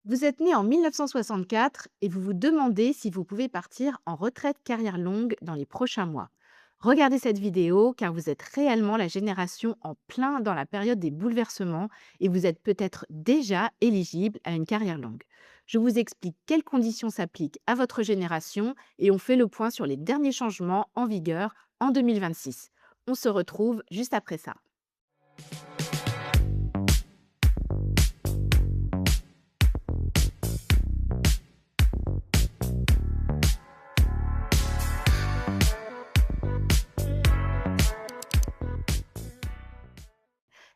Vous êtes né en 1964 et vous vous demandez si vous pouvez partir en retraite carrière longue dans les prochains mois. Regardez cette vidéo car vous êtes réellement la génération en plein dans la période des bouleversements et vous êtes peut-être déjà éligible à une carrière longue. Je vous explique quelles conditions s'appliquent à votre génération et on fait le point sur les derniers changements en vigueur en 2026. On se retrouve juste après ça.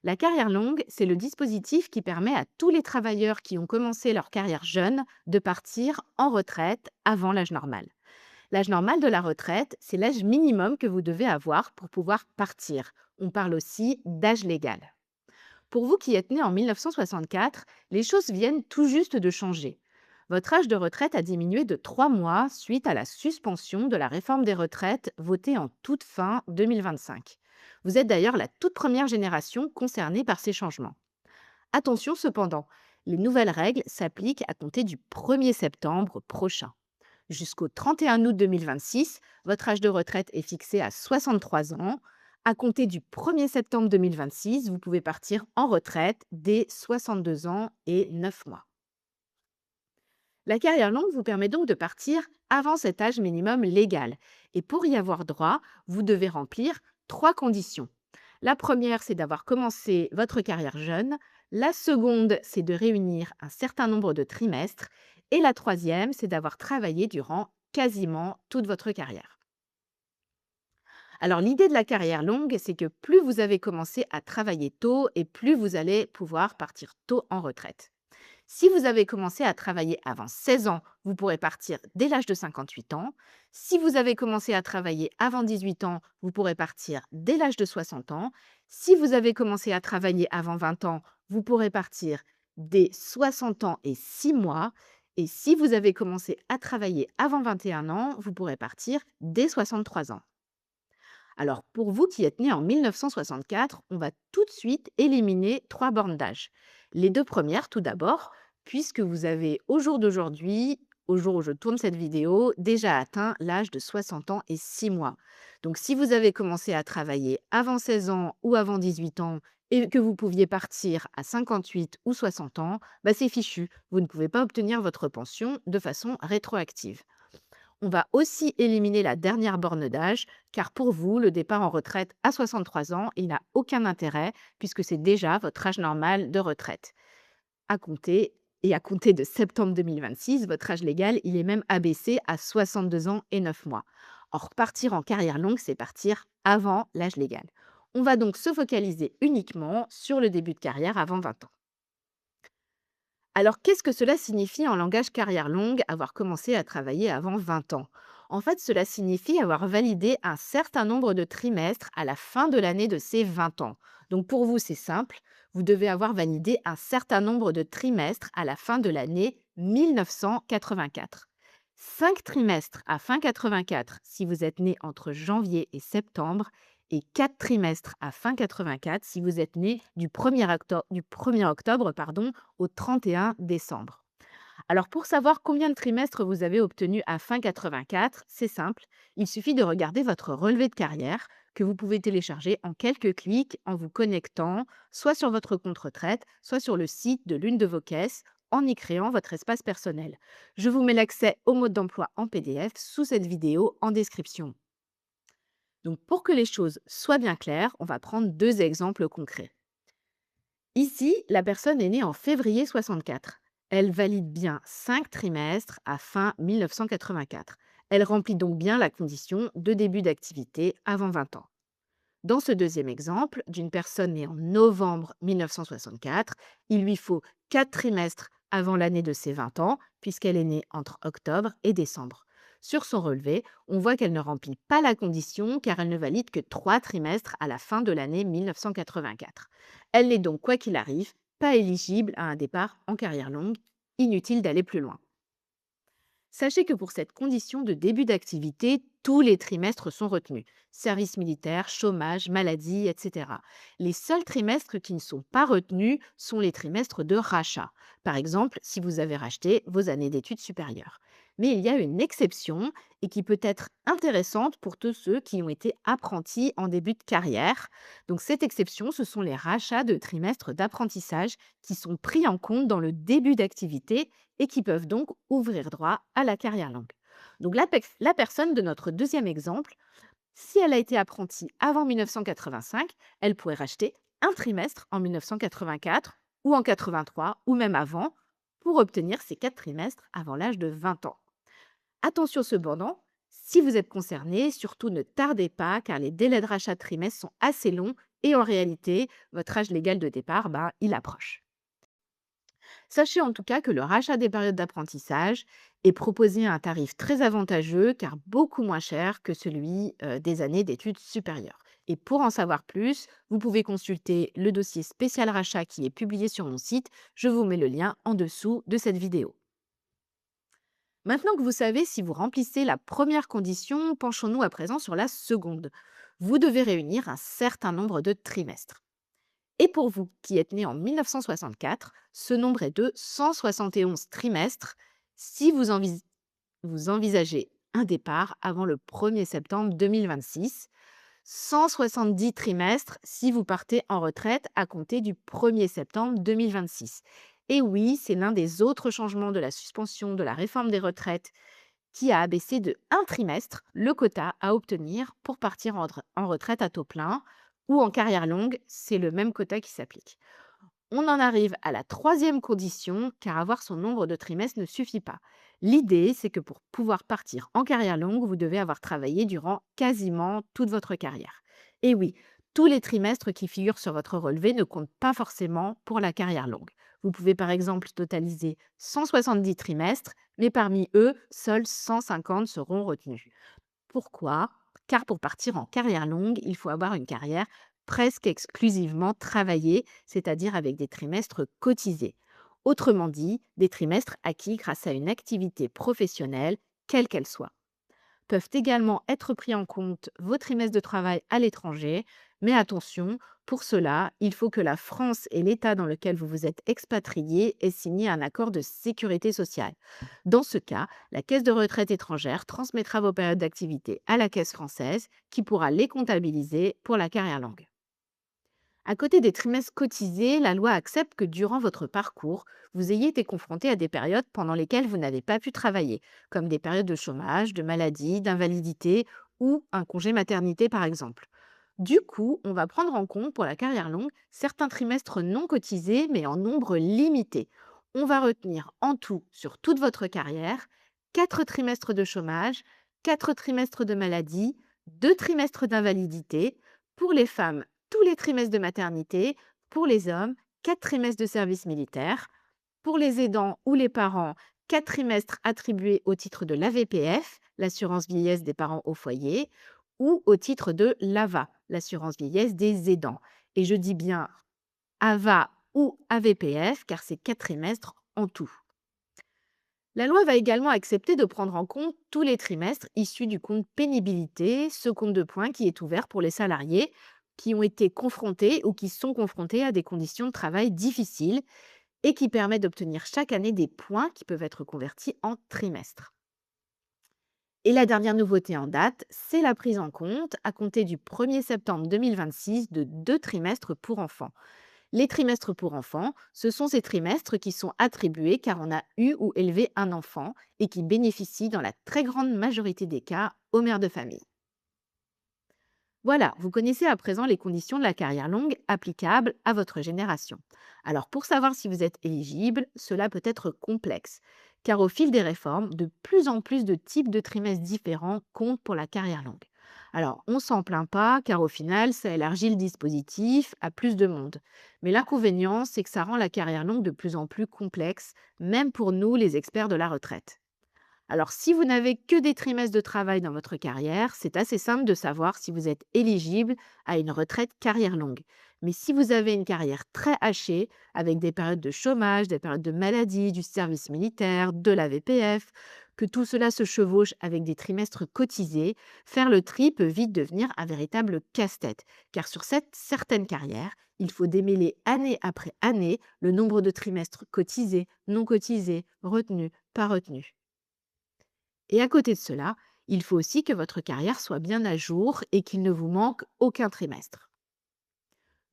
La carrière longue, c'est le dispositif qui permet à tous les travailleurs qui ont commencé leur carrière jeune de partir en retraite avant l'âge normal. L'âge normal de la retraite, c'est l'âge minimum que vous devez avoir pour pouvoir partir. On parle aussi d'âge légal. Pour vous qui êtes né en 1964, les choses viennent tout juste de changer. Votre âge de retraite a diminué de 3 mois suite à la suspension de la réforme des retraites votée en toute fin 2025. Vous êtes d'ailleurs la toute première génération concernée par ces changements. Attention cependant, les nouvelles règles s'appliquent à compter du 1er septembre prochain. Jusqu'au 31 août 2026, votre âge de retraite est fixé à 63 ans. À compter du 1er septembre 2026, vous pouvez partir en retraite dès 62 ans et 9 mois. La carrière longue vous permet donc de partir avant cet âge minimum légal. Et pour y avoir droit, vous devez remplir trois conditions. La première, c'est d'avoir commencé votre carrière jeune. La seconde, c'est de réunir un certain nombre de trimestres. Et la troisième, c'est d'avoir travaillé durant quasiment toute votre carrière. Alors l'idée de la carrière longue, c'est que plus vous avez commencé à travailler tôt et plus vous allez pouvoir partir tôt en retraite. Si vous avez commencé à travailler avant 16 ans, vous pourrez partir dès l'âge de 58 ans. Si vous avez commencé à travailler avant 18 ans, vous pourrez partir dès l'âge de 60 ans. Si vous avez commencé à travailler avant 20 ans, vous pourrez partir dès 60 ans et 6 mois. Et si vous avez commencé à travailler avant 21 ans, vous pourrez partir dès 63 ans. Alors, pour vous qui êtes né en 1964, on va tout de suite éliminer trois bornes d'âge. Les deux premières, tout d'abord, puisque vous avez au jour d'aujourd'hui, au jour où je tourne cette vidéo, déjà atteint l'âge de 60 ans et 6 mois. Donc, si vous avez commencé à travailler avant 16 ans ou avant 18 ans et que vous pouviez partir à 58 ou 60 ans, bah c'est fichu. Vous ne pouvez pas obtenir votre pension de façon rétroactive. On va aussi éliminer la dernière borne d'âge, car pour vous, le départ en retraite à 63 ans, il n'a aucun intérêt puisque c'est déjà votre âge normal de retraite. À compter, et à compter de septembre 2026, votre âge légal, il est même abaissé à 62 ans et 9 mois. Or, partir en carrière longue, c'est partir avant l'âge légal. On va donc se focaliser uniquement sur le début de carrière avant 20 ans. Alors, qu'est-ce que cela signifie en langage carrière longue, avoir commencé à travailler avant 20 ans? En fait, cela signifie avoir validé un certain nombre de trimestres à la fin de l'année de ces 20 ans. Donc, pour vous, c'est simple, vous devez avoir validé un certain nombre de trimestres à la fin de l'année 1984. 5 trimestres à fin 84 si vous êtes né entre janvier et septembre et 4 trimestres à fin 84 si vous êtes né du 1er octobre pardon, au 31 décembre. Alors pour savoir combien de trimestres vous avez obtenu à fin 84, c'est simple, il suffit de regarder votre relevé de carrière que vous pouvez télécharger en quelques clics en vous connectant soit sur votre compte retraite, soit sur le site de l'une de vos caisses en y créant votre espace personnel. Je vous mets l'accès au mode d'emploi en PDF sous cette vidéo en description. Donc pour que les choses soient bien claires, on va prendre deux exemples concrets. Ici, la personne est née en février 64. Elle valide bien 5 trimestres à fin 1984. Elle remplit donc bien la condition de début d'activité avant 20 ans. Dans ce deuxième exemple, d'une personne née en novembre 1964, il lui faut 4 trimestres avant l'année de ses 20 ans, puisqu'elle est née entre octobre et décembre. Sur son relevé, on voit qu'elle ne remplit pas la condition car elle ne valide que 3 trimestres à la fin de l'année 1984. Elle n'est donc, quoi qu'il arrive, pas éligible à un départ en carrière longue. Inutile d'aller plus loin. Sachez que pour cette condition de début d'activité, tous les trimestres sont retenus. Service militaire, chômage, maladie, etc. Les seuls trimestres qui ne sont pas retenus sont les trimestres de rachat. Par exemple, si vous avez racheté vos années d'études supérieures. Mais il y a une exception et qui peut être intéressante pour tous ceux qui ont été apprentis en début de carrière. Donc cette exception, ce sont les rachats de trimestres d'apprentissage qui sont pris en compte dans le début d'activité et qui peuvent donc ouvrir droit à la carrière longue. Donc la personne de notre deuxième exemple, si elle a été apprentie avant 1985, elle pourrait racheter un trimestre en 1984 ou en 83 ou même avant pour obtenir ces 4 trimestres avant l'âge de 20 ans. Attention cependant, si vous êtes concerné, surtout ne tardez pas car les délais de rachat de trimestre sont assez longs et en réalité, votre âge légal de départ, il approche. Sachez en tout cas que le rachat des périodes d'apprentissage est proposé à un tarif très avantageux car beaucoup moins cher que celui des années d'études supérieures. Et pour en savoir plus, vous pouvez consulter le dossier spécial rachat qui est publié sur mon site. Je vous mets le lien en dessous de cette vidéo. Maintenant que vous savez si vous remplissez la première condition, penchons-nous à présent sur la seconde. Vous devez réunir un certain nombre de trimestres. Et pour vous qui êtes né en 1964, ce nombre est de 171 trimestres si vous envisagez un départ avant le 1er septembre 2026, 170 trimestres si vous partez en retraite à compter du 1er septembre 2026. Et oui, c'est l'un des autres changements de la suspension de la réforme des retraites qui a abaissé de un trimestre le quota à obtenir pour partir en retraite à taux plein ou en carrière longue, c'est le même quota qui s'applique. On en arrive à la troisième condition, car avoir son nombre de trimestres ne suffit pas. L'idée, c'est que pour pouvoir partir en carrière longue, vous devez avoir travaillé durant quasiment toute votre carrière. Et oui, tous les trimestres qui figurent sur votre relevé ne comptent pas forcément pour la carrière longue. Vous pouvez par exemple totaliser 170 trimestres, mais parmi eux, seuls 150 seront retenus. Pourquoi? Car pour partir en carrière longue, il faut avoir une carrière presque exclusivement travaillée, c'est-à-dire avec des trimestres cotisés. Autrement dit, des trimestres acquis grâce à une activité professionnelle, quelle qu'elle soit. Peuvent également être pris en compte vos trimestres de travail à l'étranger, mais attention, pour cela, il faut que la France et l'État dans lequel vous vous êtes expatrié aient signé un accord de sécurité sociale. Dans ce cas, la caisse de retraite étrangère transmettra vos périodes d'activité à la caisse française qui pourra les comptabiliser pour la carrière longue. À côté des trimestres cotisés, la loi accepte que durant votre parcours, vous ayez été confronté à des périodes pendant lesquelles vous n'avez pas pu travailler, comme des périodes de chômage, de maladie, d'invalidité ou un congé maternité par exemple. Du coup, on va prendre en compte pour la carrière longue certains trimestres non cotisés mais en nombre limité. On va retenir en tout sur toute votre carrière 4 trimestres de chômage, 4 trimestres de maladie, 2 trimestres d'invalidité. Pour les femmes, tous les trimestres de maternité, pour les hommes, 4 trimestres de service militaire, pour les aidants ou les parents, 4 trimestres attribués au titre de l'AVPF, l'assurance vieillesse des parents au foyer, ou au titre de l'AVA, l'assurance vieillesse des aidants. Et je dis bien AVA ou AVPF car c'est 4 trimestres en tout. La loi va également accepter de prendre en compte tous les trimestres issus du compte pénibilité, ce compte de points qui est ouvert pour les salariés qui ont été confrontés ou qui sont confrontés à des conditions de travail difficiles et qui permet d'obtenir chaque année des points qui peuvent être convertis en trimestres. Et la dernière nouveauté en date, c'est la prise en compte, à compter du 1er septembre 2026, de 2 trimestres pour enfants. Les trimestres pour enfants, ce sont ces trimestres qui sont attribués car on a eu ou élevé un enfant et qui bénéficient dans la très grande majorité des cas aux mères de famille. Voilà, vous connaissez à présent les conditions de la carrière longue applicables à votre génération. Alors pour savoir si vous êtes éligible, cela peut être complexe, car au fil des réformes, de plus en plus de types de trimestres différents comptent pour la carrière longue. Alors on s'en plaint pas, car au final, ça élargit le dispositif à plus de monde. Mais l'inconvénient, c'est que ça rend la carrière longue de plus en plus complexe, même pour nous, les experts de la retraite. Alors, si vous n'avez que des trimestres de travail dans votre carrière, c'est assez simple de savoir si vous êtes éligible à une retraite carrière longue. Mais si vous avez une carrière très hachée, avec des périodes de chômage, des périodes de maladie, du service militaire, de la VPF, que tout cela se chevauche avec des trimestres cotisés, faire le tri peut vite devenir un véritable casse-tête. Car sur cette certaine carrière, il faut démêler année après année le nombre de trimestres cotisés, non cotisés, retenus, pas retenus. Et à côté de cela, il faut aussi que votre carrière soit bien à jour et qu'il ne vous manque aucun trimestre.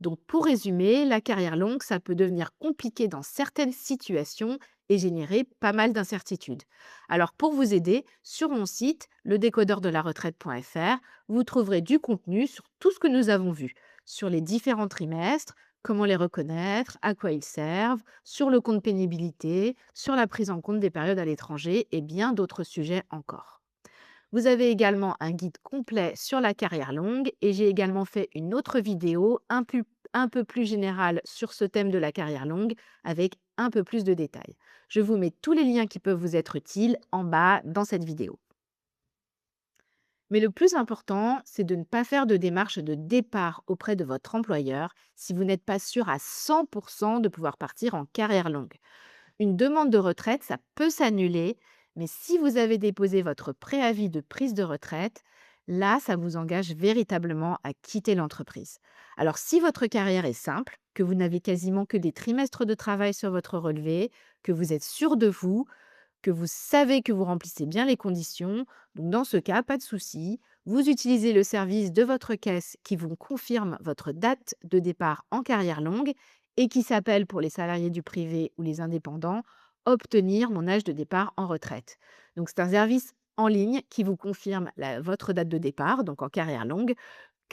Donc pour résumer, la carrière longue, ça peut devenir compliqué dans certaines situations et générer pas mal d'incertitudes. Alors pour vous aider, sur mon site, ledécodeur-de-la-retraite.fr, vous trouverez du contenu sur tout ce que nous avons vu, sur les différents trimestres, comment les reconnaître, à quoi ils servent, sur le compte pénibilité, sur la prise en compte des périodes à l'étranger et bien d'autres sujets encore. Vous avez également un guide complet sur la carrière longue et j'ai également fait une autre vidéo un peu plus générale sur ce thème de la carrière longue avec un peu plus de détails. Je vous mets tous les liens qui peuvent vous être utiles en bas dans cette vidéo. Mais le plus important, c'est de ne pas faire de démarche de départ auprès de votre employeur si vous n'êtes pas sûr à 100% de pouvoir partir en carrière longue. Une demande de retraite, ça peut s'annuler, mais si vous avez déposé votre préavis de prise de retraite, là, ça vous engage véritablement à quitter l'entreprise. Alors, si votre carrière est simple, que vous n'avez quasiment que des trimestres de travail sur votre relevé, que vous êtes sûr de vous, que vous savez que vous remplissez bien les conditions, donc dans ce cas, pas de souci, vous utilisez le service de votre caisse qui vous confirme votre date de départ en carrière longue et qui s'appelle pour les salariés du privé ou les indépendants obtenir mon âge de départ en retraite. Donc c'est un service en ligne qui vous confirme votre date de départ, donc en carrière longue,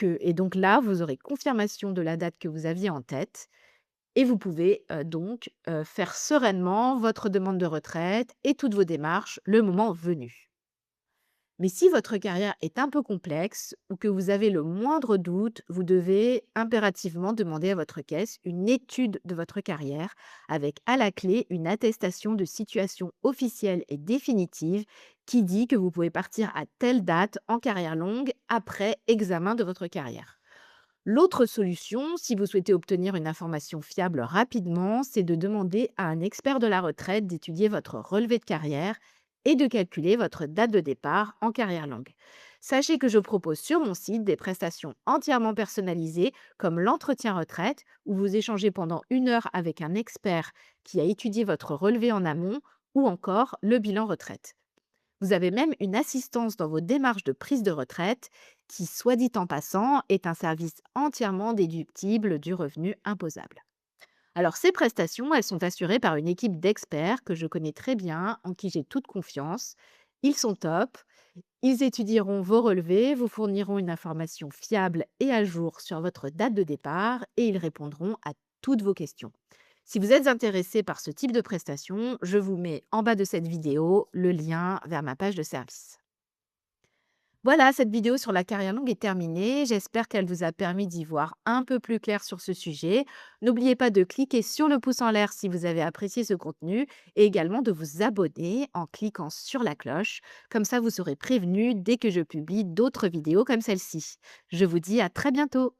et donc là, vous aurez confirmation de la date que vous aviez en tête et vous pouvez donc faire sereinement votre demande de retraite et toutes vos démarches le moment venu. Mais si votre carrière est un peu complexe ou que vous avez le moindre doute, vous devez impérativement demander à votre caisse une étude de votre carrière avec à la clé une attestation de situation officielle et définitive qui dit que vous pouvez partir à telle date en carrière longue après examen de votre carrière. L'autre solution, si vous souhaitez obtenir une information fiable rapidement, c'est de demander à un expert de la retraite d'étudier votre relevé de carrière et de calculer votre date de départ en carrière longue. Sachez que je propose sur mon site des prestations entièrement personnalisées comme l'entretien retraite, où vous échangez pendant 1 heure avec un expert qui a étudié votre relevé en amont, ou encore le bilan retraite. Vous avez même une assistance dans vos démarches de prise de retraite qui, soit dit en passant, est un service entièrement déductible du revenu imposable. Alors ces prestations, elles sont assurées par une équipe d'experts que je connais très bien, en qui j'ai toute confiance. Ils sont top, ils étudieront vos relevés, vous fourniront une information fiable et à jour sur votre date de départ et ils répondront à toutes vos questions. Si vous êtes intéressé par ce type de prestation, je vous mets en bas de cette vidéo le lien vers ma page de service. Voilà, cette vidéo sur la carrière longue est terminée. J'espère qu'elle vous a permis d'y voir un peu plus clair sur ce sujet. N'oubliez pas de cliquer sur le pouce en l'air si vous avez apprécié ce contenu et également de vous abonner en cliquant sur la cloche. Comme ça, vous serez prévenu dès que je publie d'autres vidéos comme celle-ci. Je vous dis à très bientôt.